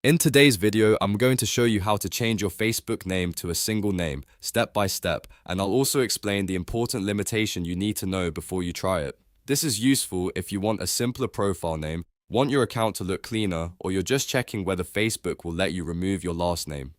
In today's video, I'm going to show you how to change your Facebook name to a single name, step by step, and I'll also explain the important limitation you need to know before you try it. This is useful if you want a simpler profile name, want your account to look cleaner, or you're just checking whether Facebook will let you remove your last name.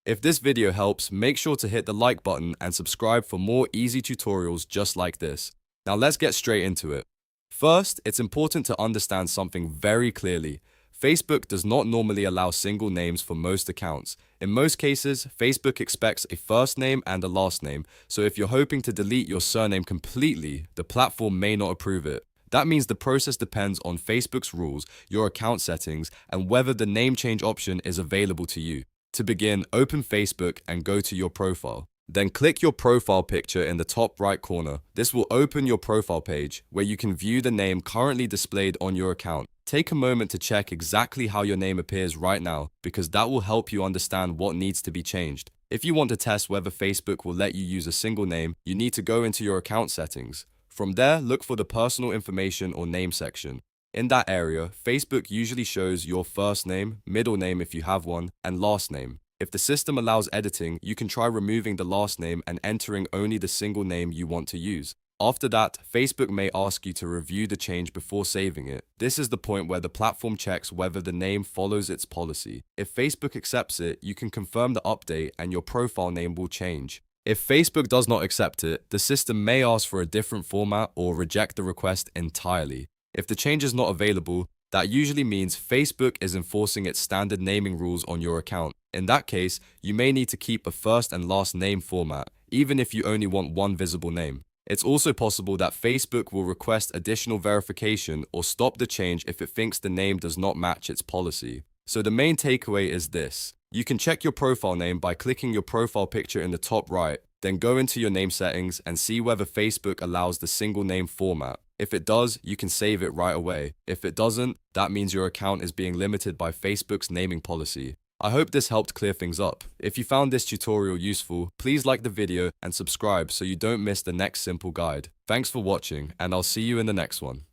If this video helps, make sure to hit the like button and subscribe for more easy tutorials just like this. Now let's get straight into it. First, it's important to understand something very clearly. Facebook does not normally allow single names for most accounts. In most cases, Facebook expects a first name and a last name, so if you're hoping to delete your surname completely, the platform may not approve it. That means the process depends on Facebook's rules, your account settings, and whether the name change option is available to you. To begin, open Facebook and go to your profile. Then click your profile picture in the top right corner. This will open your profile page, where you can view the name currently displayed on your account. Take a moment to check exactly how your name appears right now, because that will help you understand what needs to be changed. If you want to test whether Facebook will let you use a single name, you need to go into your account settings. From there, look for the personal information or name section. In that area, Facebook usually shows your first name, middle name if you have one, and last name. If the system allows editing, you can try removing the last name and entering only the single name you want to use. After that, Facebook may ask you to review the change before saving it. This is the point where the platform checks whether the name follows its policy. If Facebook accepts it, you can confirm the update and your profile name will change. If Facebook does not accept it, the system may ask for a different format or reject the request entirely. If the change is not available, that usually means Facebook is enforcing its standard naming rules on your account. In that case, you may need to keep a first and last name format, even if you only want one visible name. It's also possible that Facebook will request additional verification or stop the change if it thinks the name does not match its policy. So the main takeaway is this. You can check your profile name by clicking your profile picture in the top right, then go into your name settings and see whether Facebook allows the single name format. If it does, you can save it right away. If it doesn't, that means your account is being limited by Facebook's naming policy. I hope this helped clear things up. If you found this tutorial useful, please like the video and subscribe so you don't miss the next simple guide. Thanks for watching, and I'll see you in the next one.